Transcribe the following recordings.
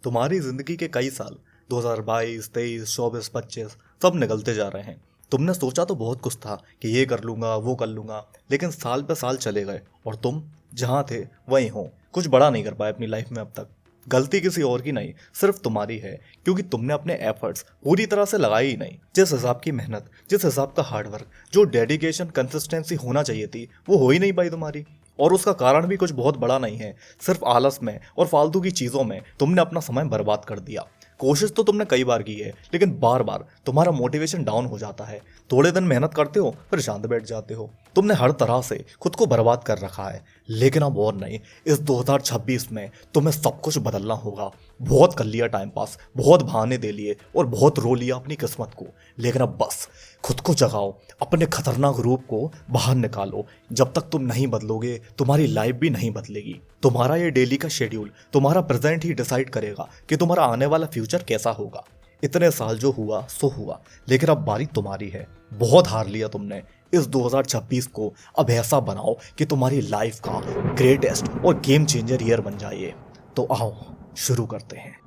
तुम्हारी जिंदगी के कई साल 2022, 23, 24, 25 सब निकलते जा रहे हैं। तुमने सोचा तो बहुत कुछ था कि ये कर लूंगा वो कर लूंगा, लेकिन साल पे साल चले गए और तुम जहाँ थे वहीं हो। कुछ बड़ा नहीं कर पाए अपनी लाइफ में अब तक। गलती किसी और की नहीं, सिर्फ तुम्हारी है, क्योंकि तुमने अपने एफर्ट्स पूरी तरह से लगाए ही नहीं। जिस हिसाब की मेहनत, जिस हिसाब का हार्डवर्क, जो डेडिकेशन, कंसिस्टेंसी होना चाहिए थी, वो हो ही नहीं पाई तुम्हारी। और उसका कारण भी कुछ बहुत बड़ा नहीं है, सिर्फ आलस में और फालतू की चीज़ों में तुमने अपना समय बर्बाद कर दिया। कोशिश तो तुमने कई बार की है, लेकिन बार बार तुम्हारा मोटिवेशन डाउन हो जाता है। थोड़े दिन मेहनत करते हो फिर शांत बैठ जाते हो। तुमने हर तरह से खुद को बर्बाद कर रखा है, लेकिन अब और नहीं। इस 2026 में तुम्हें सब कुछ बदलना होगा। बहुत कर लिया टाइम पास, बहुत बहाने दे लिए और बहुत रो लिया अपनी किस्मत को, लेकिन अब बस खुद को जगाओ, अपने खतरनाक रूप को बाहर निकालो। जब तक तुम नहीं बदलोगे तुम्हारी लाइफ भी नहीं बदलेगी। तुम्हारा ये डेली का शेड्यूल, तुम्हारा प्रेजेंट ही डिसाइड करेगा कि तुम्हारा आने वाला फ्यूचर कैसा होगा। इतने साल जो हुआ सो हुआ, लेकिन अब बारी तुम्हारी है। बहुत हार लिया तुमने। इस 2026 को अब ऐसा बनाओ कि तुम्हारी लाइफ का ग्रेटेस्ट और गेम चेंजर ईयर बन जाए। तो आओ शुरू करते हैं।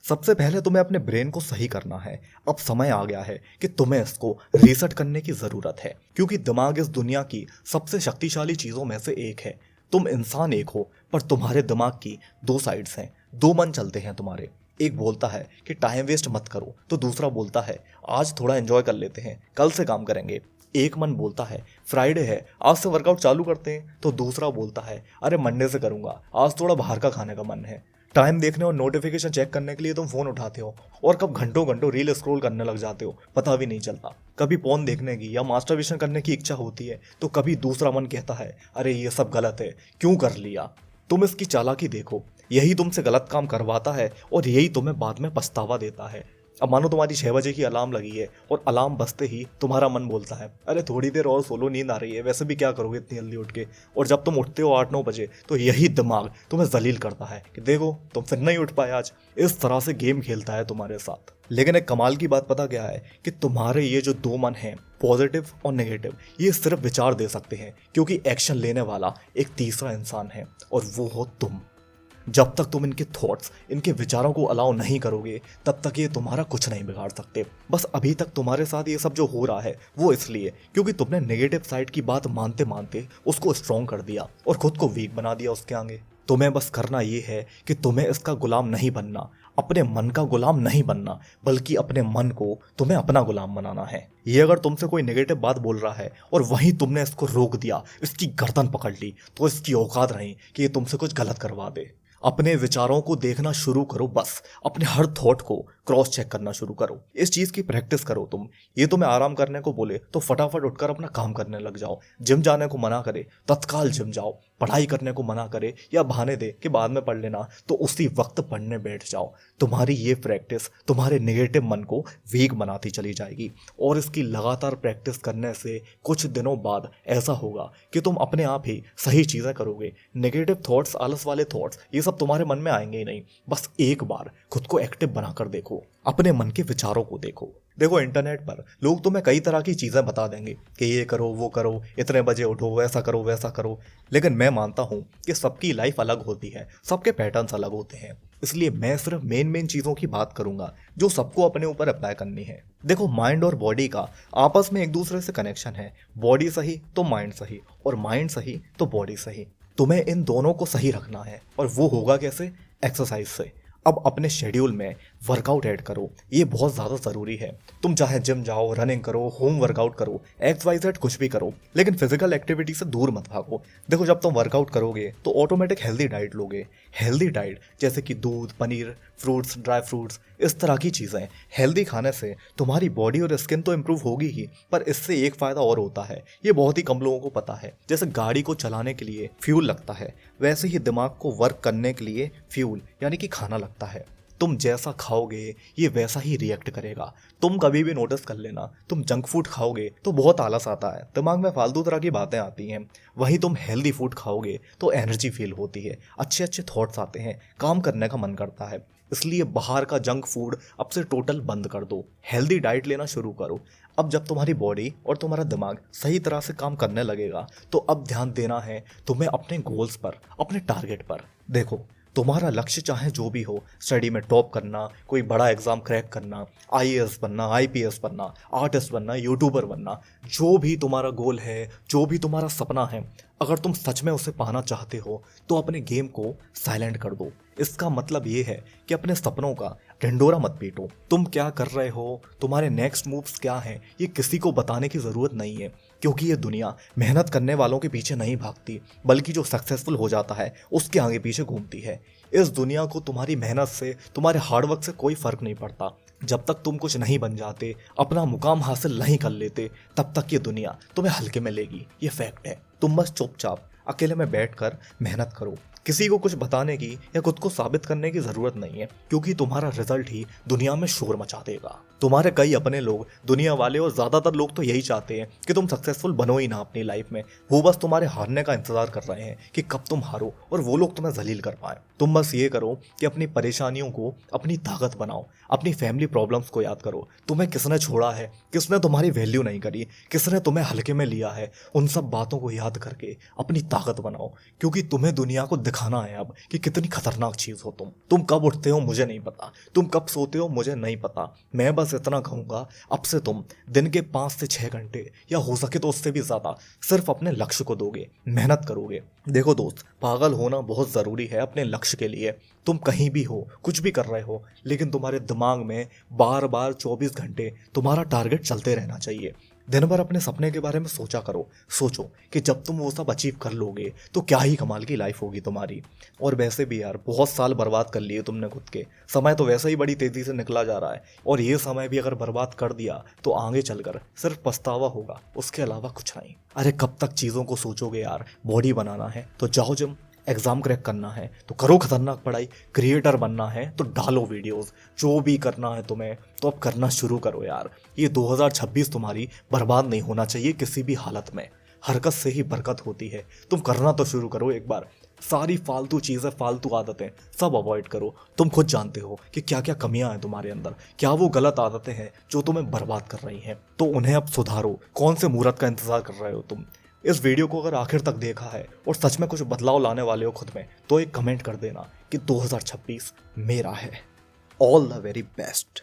सबसे पहले तुम्हें अपने ब्रेन को सही करना है। अब समय आ गया है कि तुम्हें इसको रीसेट करने की ज़रूरत है, क्योंकि दिमाग इस दुनिया की सबसे शक्तिशाली चीज़ों में से एक है। तुम इंसान एक हो, पर तुम्हारे दिमाग की दो साइड्स हैं, दो मन चलते हैं तुम्हारे। एक बोलता है कि टाइम वेस्ट मत करो, तो दूसरा बोलता है आज थोड़ा एंजॉय कर लेते हैं, कल से काम करेंगे। एक मन बोलता है फ्राइडे है, आज से वर्कआउट चालू करते हैं, तो दूसरा बोलता है अरे मंडे से करूंगा, आज थोड़ा बाहर का खाने का मन है। टाइम देखने और नोटिफिकेशन चेक करने के लिए तुम फोन उठाते हो और कब घंटों घंटों रील स्क्रॉल करने लग जाते हो, पता भी नहीं चलता। कभी पोर्न देखने की या मास्टरबेशन करने की इच्छा होती है, तो कभी दूसरा मन कहता है अरे ये सब गलत है, क्यों कर लिया। तुम इसकी चालाकी देखो, यही तुमसे गलत काम करवाता है और यही तुम्हें बाद में पछतावा देता है। अब मानो तुम्हारी 6 बजे की अलार्म लगी है और अलार्म बजते ही तुम्हारा मन बोलता है अरे थोड़ी देर और सो लो, नींद आ रही है, वैसे भी क्या करोगे इतनी जल्दी उठ के। और जब तुम उठते हो 8-9 बजे, तो यही दिमाग तुम्हें जलील करता है कि देखो तुम फिर नहीं उठ पाए आज। इस तरह से गेम खेलता है तुम्हारे साथ। लेकिन एक कमाल की बात पता क्या है कि तुम्हारे ये जो दो मन हैं, पॉजिटिव और नेगेटिव, ये सिर्फ विचार दे सकते हैं, क्योंकि एक्शन लेने वाला एक तीसरा इंसान है और वो हो तुम। जब तक तुम इनके थॉट्स, इनके विचारों को अलाउ नहीं करोगे, तब तक ये तुम्हारा कुछ नहीं बिगाड़ सकते। बस अभी तक तुम्हारे साथ ये सब जो हो रहा है वो इसलिए क्योंकि तुमने नेगेटिव साइड की बात मानते मानते उसको स्ट्रॉन्ग कर दिया और खुद को वीक बना दिया उसके आगे। तुम्हें बस करना ये है कि तुम्हें इसका गुलाम नहीं बनना, अपने मन का गुलाम नहीं बनना, बल्कि अपने मन को तुम्हें अपना गुलाम बनाना है। ये अगर तुमसे कोई नेगेटिव बात बोल रहा है और वहीं तुमने इसको रोक दिया, इसकी गर्दन पकड़ ली, तो इसकी औकात नहीं कि ये तुमसे कुछ गलत करवा दे। अपने विचारों को देखना शुरू करो, बस अपने हर थॉट को क्रॉस चेक करना शुरू करो। इस चीज़ की प्रैक्टिस करो तुम। ये तुम्हें आराम करने को बोले तो फटाफट उठकर अपना काम करने लग जाओ। जिम जाने को मना करे तत्काल जिम जाओ। पढ़ाई करने को मना करे या बहाने दे कि बाद में पढ़ लेना, तो उसी वक्त पढ़ने बैठ जाओ। तुम्हारी ये प्रैक्टिस तुम्हारे नेगेटिव मन को वीक बनाती चली जाएगी और इसकी लगातार प्रैक्टिस करने से कुछ दिनों बाद ऐसा होगा कि तुम अपने आप ही सही चीज़ें करोगे। नेगेटिव थॉट्स, आलस वाले थॉट्स, ये सब तुम्हारे मन में आएंगे ही नहीं। बस एक बार खुद को एक्टिव बनाकर देखो, अपने मन के विचारों को देखो। देखो इंटरनेट पर लोग तुम्हें कई तरह की चीज़ें बता देंगे कि ये करो वो करो, इतने बजे उठो, ऐसा करो वैसा करो, लेकिन मैं मानता हूँ कि सबकी लाइफ अलग होती है, सबके पैटर्न्स अलग होते हैं। इसलिए मैं सिर्फ मेन चीज़ों की बात करूंगा जो सबको अपने ऊपर अप्लाई करनी है। देखो माइंड और बॉडी का आपस में एक दूसरे से कनेक्शन है। बॉडी सही तो माइंड सही, और माइंड सही तो बॉडी सही। तुम्हें इन दोनों को सही रखना है, और वो होगा कैसे? एक्सरसाइज से। अब अपने शेड्यूल में वर्कआउट ऐड करो, ये बहुत ज़्यादा ज़रूरी है। तुम चाहे जिम जाओ, रनिंग करो, होम वर्कआउट करो, XYZ कुछ भी करो, लेकिन फिजिकल एक्टिविटी से दूर मत भागो। देखो जब तुम वर्कआउट करोगे तो ऑटोमेटिक हेल्दी डाइट लोगे। हेल्दी डाइट जैसे कि दूध, पनीर, फ्रूट्स, ड्राई फ्रूट्स, इस तरह की चीज़ें हेल्दी खाने से तुम्हारी बॉडी और स्किन तो इम्प्रूव होगी ही, पर इससे एक फ़ायदा और होता है, ये बहुत ही कम लोगों को पता है। जैसे गाड़ी को चलाने के लिए फ्यूल लगता है, वैसे ही दिमाग को वर्क करने के लिए फ्यूल यानी कि खाना लगता है। तुम जैसा खाओगे ये वैसा ही रिएक्ट करेगा। तुम कभी भी नोटिस कर लेना, तुम जंक फूड खाओगे तो बहुत आलस आता है, दिमाग में फालतू तरह की बातें आती हैं। वहीं तुम हेल्दी फूड खाओगे तो एनर्जी फील होती है, अच्छे अच्छे थॉट्स आते हैं, काम करने का मन करता है। इसलिए बाहर का जंक फूड अब से टोटल बंद कर दो, हेल्दी डाइट लेना शुरू करो। अब जब तुम्हारी बॉडी और तुम्हारा दिमाग सही तरह से काम करने लगेगा तो अब ध्यान देना है तुम्हें अपने गोल्स पर, अपने टारगेट पर। देखो, तुम्हारा लक्ष्य चाहे जो भी हो, स्टडी में टॉप करना, कोई बड़ा एग्जाम क्रैक करना, आईएएस बनना, आईपीएस बनना, आर्टिस्ट बनना, यूट्यूबर बनना, जो भी तुम्हारा गोल है, जो भी तुम्हारा सपना है, अगर तुम सच में उसे पाना चाहते हो तो अपने गेम को साइलेंट कर दो। इसका मतलब ये है कि अपने सपनों का ढिंडोरा मत पीटो। तुम क्या कर रहे हो, तुम्हारे नेक्स्ट मूव्स क्या हैं, ये किसी को बताने की ज़रूरत नहीं है, क्योंकि ये दुनिया मेहनत करने वालों के पीछे नहीं भागती, बल्कि जो सक्सेसफुल हो जाता है उसके आगे पीछे घूमती है। इस दुनिया को तुम्हारी मेहनत से, तुम्हारे हार्डवर्क से कोई फ़र्क नहीं पड़ता। जब तक तुम कुछ नहीं बन जाते, अपना मुकाम हासिल नहीं कर लेते, तब तक ये दुनिया तुम्हें हल्के में लेगी, ये फैक्ट है। तुम बस चुपचाप अकेले में बैठकर मेहनत करो। किसी को कुछ बताने की या खुद को साबित करने की जरूरत नहीं है, क्योंकि तुम्हारा रिजल्ट ही दुनिया में शोर मचा देगा। तुम्हारे कई अपने लोग, दुनिया वाले और ज्यादातर लोग तो यही चाहते हैं कि तुम सक्सेसफुल बनो ही ना अपनी लाइफ में। वो बस तुम्हारे हारने का इंतजार कर रहे हैं कि कब तुम हारो और वो लोग तुम्हें जलील कर पाए। तुम बस ये करो कि अपनी परेशानियों को अपनी ताकत बनाओ, अपनी फैमिली प्रॉब्लम्स को याद करो। तुम्हें किसने छोड़ा है, किसने तुम्हारी वैल्यू नहीं करी, किसने तुम्हें हल्के में लिया है, उन सब बातों को याद करके अपनी ताकत बनाओ, क्योंकि तुम्हें दुनिया को दिखाना है अब कि कितनी खतरनाक चीज हो तुम कब उठते हो मुझे नहीं पता, तुम कब सोते हो मुझे नहीं पता। मैं बस इतना कहूंगा, अब से तुम दिन के 5 से 6 घंटे या हो सके तो उससे भी ज्यादा सिर्फ अपने लक्ष्य को दोगे, मेहनत करोगे। देखो दोस्त, पागल होना बहुत जरूरी है अपने लक्ष्य के लिए। तुम कहीं भी हो, कुछ भी कर रहे हो, लेकिन तुम्हारे दिमाग में बार बार 24 घंटे तुम्हारा टारगेट चलते रहना चाहिए। दिन भर अपने सपने के बारे में सोचा करो। सोचो कि जब तुम वो सब अचीव कर लोगे तो क्या ही कमाल की लाइफ होगी तुम्हारी। और वैसे भी यार, बहुत साल बर्बाद कर लिए तुमने खुद के। समय तो वैसे ही बड़ी तेजी से निकला जा रहा है, और ये समय भी अगर बर्बाद कर दिया तो आगे चलकर सिर्फ पछतावा होगा, उसके अलावा कुछ नहीं। अरे कब तक चीज़ों को सोचोगे यार। बॉडी बनाना है तो जाओ जिम, एग्जाम क्रैक करना है तो करो खतरनाक पढ़ाई, क्रिएटर बनना है तो डालो वीडियोस, जो भी करना है तुम्हें तो अब करना शुरू करो यार। ये 2026 तुम्हारी बर्बाद नहीं होना चाहिए किसी भी हालत में। हरकत से ही बरकत होती है, तुम करना तो शुरू करो एक बार। सारी फालतू चीज़ें, फालतू आदतें सब अवॉइड करो। तुम खुद जानते हो कि क्या क्या कमियां हैं तुम्हारे अंदर, क्या वो गलत आदतें हैं जो तुम्हें बर्बाद कर रही हैं, तो उन्हें अब सुधारो। कौन से मुहूर्त का इंतजार कर रहे हो तुम। इस वीडियो को अगर आखिर तक देखा है और सच में कुछ बदलाव लाने वाले हो खुद में, तो एक कमेंट कर देना कि 2026 मेरा है। All the very best.